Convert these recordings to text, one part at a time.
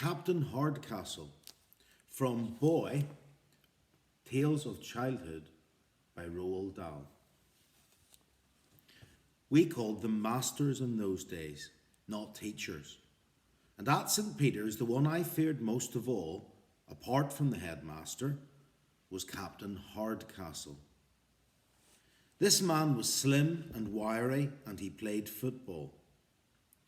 Captain Hardcastle, from Boy, Tales of Childhood by Roald Dahl. We called them masters in those days, not teachers. And at St. Peter's, the one I feared most of all, apart from the headmaster, was Captain Hardcastle. This man was slim and wiry, and he played football.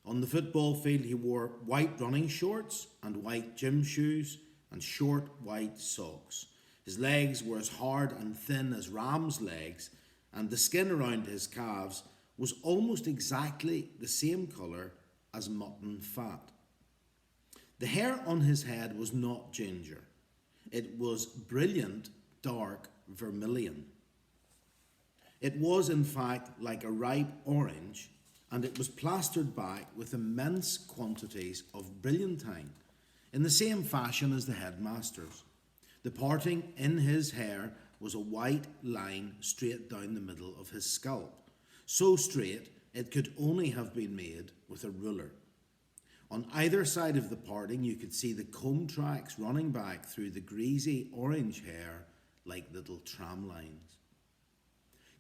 On the football field, he wore white running shorts and white gym shoes and short white socks. His legs were as hard and thin as ram's legs, and the skin around his calves was almost exactly the same colour as mutton fat. The hair on his head was not ginger. It was brilliant, dark vermilion. It was, in fact, like a ripe orange, and it was plastered back with immense quantities of brilliantine, in the same fashion as the headmaster's. The parting in his hair was a white line straight down the middle of his scalp, so straight it could only have been made with a ruler. On either side of the parting you could see the comb tracks running back through the greasy orange hair like little tram lines.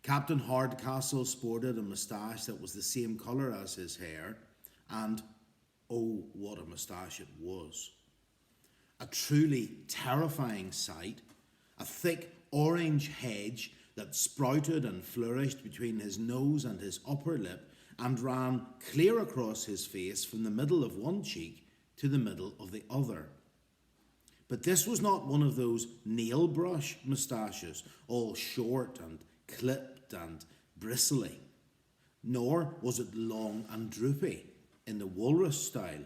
Captain Hardcastle sported a moustache that was the same colour as his hair, and oh, what a moustache it was. A truly terrifying sight, a thick orange hedge that sprouted and flourished between his nose and his upper lip and ran clear across his face from the middle of one cheek to the middle of the other. But this was not one of those nail brush moustaches, all short and clipped and bristly, nor was it long and droopy in the walrus style.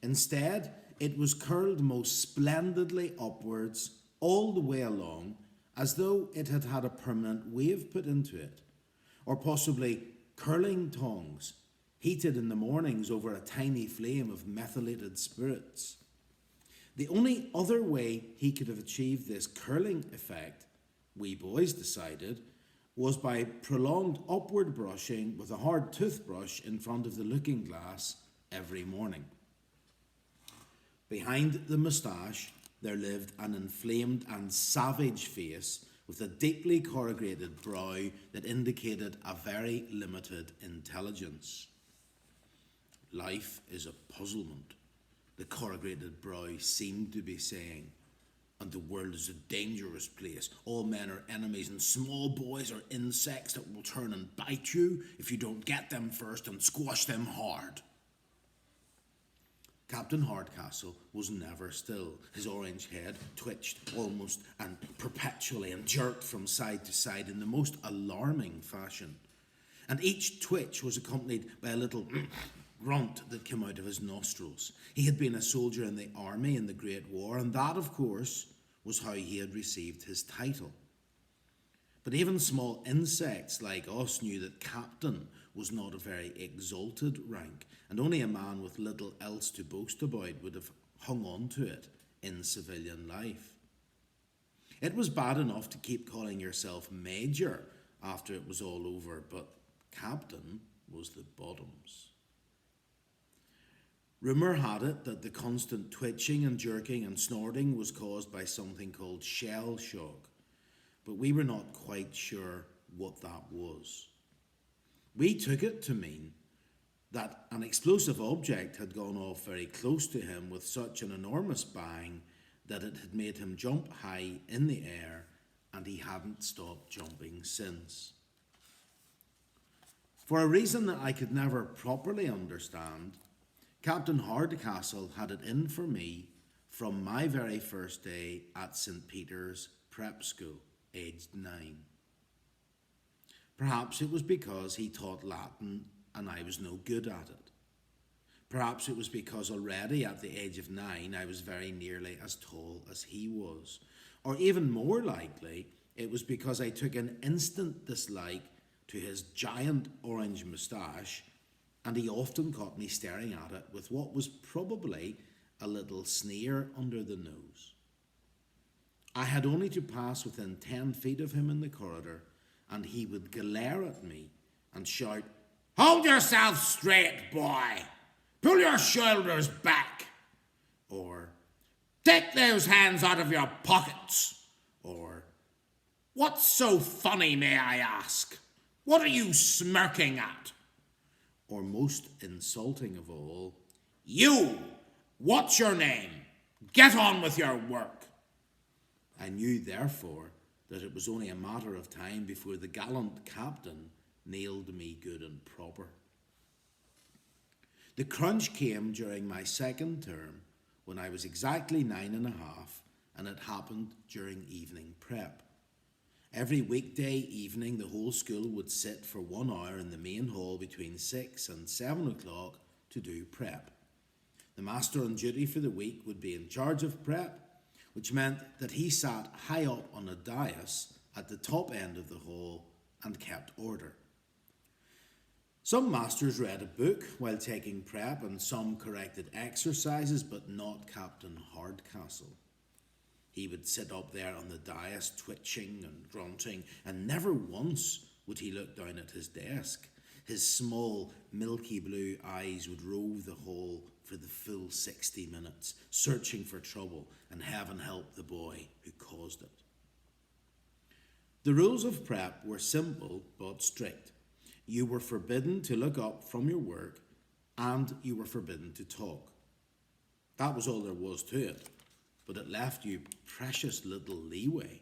Instead, it was curled most splendidly upwards all the way along, as though it had had a permanent wave put into it, or possibly curling tongs, heated in the mornings over a tiny flame of methylated spirits. The only other way he could have achieved this curling effect, we boys decided, was by prolonged upward brushing with a hard toothbrush in front of the looking glass every morning. Behind the moustache there lived an inflamed and savage face with a deeply corrugated brow that indicated a very limited intelligence. Life is a puzzlement, the corrugated brow seemed to be saying, and the world is a dangerous place. All men are enemies, and small boys are insects that will turn and bite you if you don't get them first and squash them hard. Captain Hardcastle was never still. His orange head twitched almost and perpetually and jerked from side to side in the most alarming fashion. And each twitch was accompanied by a little grunt that came out of his nostrils. He had been a soldier in the army in the Great War, and that, of course, was how he had received his title. But even small insects like us knew that captain was not a very exalted rank, and only a man with little else to boast about would have hung on to it in civilian life. It was bad enough to keep calling yourself major after it was all over, but captain was the bottoms. Rumour had it that the constant twitching and jerking and snorting was caused by something called shell shock, but we were not quite sure what that was. We took it to mean that an explosive object had gone off very close to him with such an enormous bang that it had made him jump high in the air, and he hadn't stopped jumping since. For a reason that I could never properly understand, Captain Hardcastle had it in for me from my very first day at St. Peter's Prep School, aged 9. Perhaps it was because he taught Latin and I was no good at it. Perhaps it was because already at the age of 9 I was very nearly as tall as he was. Or even more likely, it was because I took an instant dislike to his giant orange moustache, and he often caught me staring at it with what was probably a little sneer under the nose. I had only to pass within 10 feet of him in the corridor, and he would glare at me and shout, "Hold yourself straight, boy! Pull your shoulders back!" Or, "Take those hands out of your pockets," or "What's so funny, may I ask? What are you smirking at?" Or most insulting of all, "You! What's your name? Get on with your work." I knew, therefore, that it was only a matter of time before the gallant captain nailed me good and proper. The crunch came during my second term, when I was exactly 9.5, and it happened during evening prep. Every weekday evening, the whole school would sit for 1 hour in the main hall between 6 and 7 o'clock to do prep. The master on duty for the week would be in charge of prep, which meant that he sat high up on a dais at the top end of the hall and kept order. Some masters read a book while taking prep, and some corrected exercises, but not Captain Hardcastle. He would sit up there on the dais, twitching and grunting, and never once would he look down at his desk. His small, milky blue eyes would rove the hall for the full 60 minutes, searching for trouble, and heaven help the boy who caused it. The rules of prep were simple but strict. You were forbidden to look up from your work, and you were forbidden to talk. That was all there was to it, but it left you precious little leeway.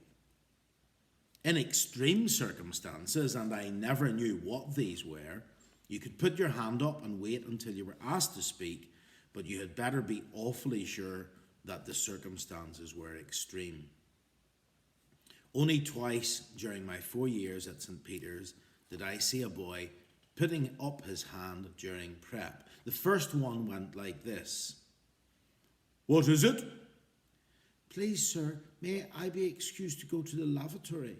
In extreme circumstances, and I never knew what these were, you could put your hand up and wait until you were asked to speak, but you had better be awfully sure that the circumstances were extreme. Only twice during my 4 years at St. Peter's did I see a boy putting up his hand during prep. The first one went like this. "What is it?" "Please, sir, may I be excused to go to the lavatory?"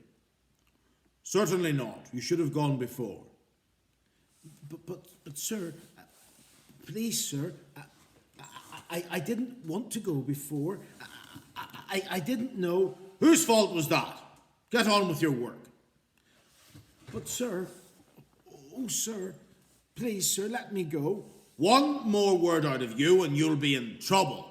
"Certainly not. You should have gone before." But sir, please, sir, I didn't want to go before. I didn't know." "Whose fault was that? Get on with your work." "But sir, oh sir, please, sir, let me go." "One more word out of you and you'll be in trouble."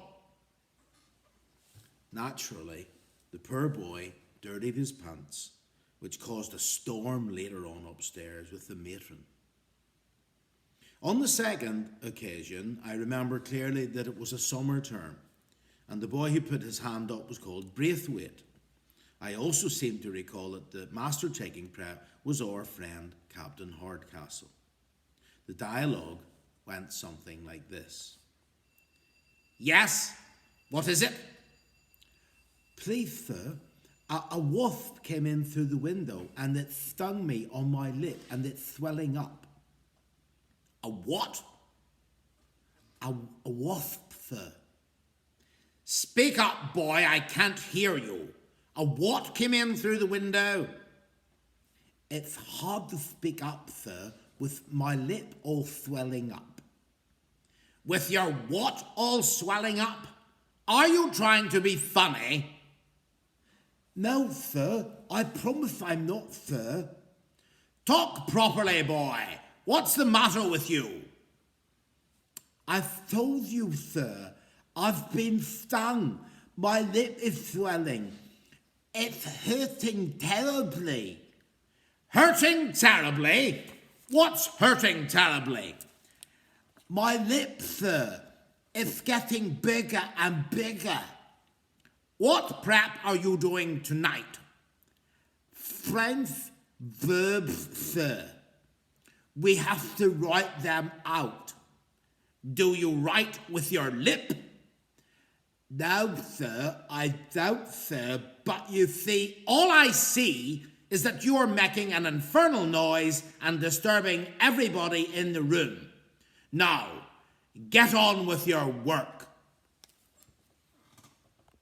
Naturally, the poor boy dirtied his pants, which caused a storm later on upstairs with the matron. On the second occasion, I remember clearly that it was a summer term, and the boy who put his hand up was called Braithwaite. I also seem to recall that the master taking prep was our friend Captain Hardcastle. The dialogue went something like this. "Yes, what is it?" "Please, sir, a wasp came in through the window and it stung me on my lip and it's swelling up." "A what?" A wasp, sir." "Speak up, boy, I can't hear you. A what came in through the window?" "It's hard to speak up, sir, with my lip all swelling up." "With your what all swelling up? Are you trying to be funny?" "No, sir, I promise I'm not, sir." "Talk properly, boy. What's the matter with you?" "I've told you, sir. I've been stung. My lip is swelling. It's hurting terribly." "Hurting terribly? What's hurting terribly?" "My lip, sir. It's getting bigger and bigger." "What prep are you doing tonight?" "French verbs, sir. We have to write them out." "Do you write with your lip?" "No, sir, I don't, sir, but you see, all I see is that you're making an infernal noise and disturbing everybody in the room. Now, get on with your work."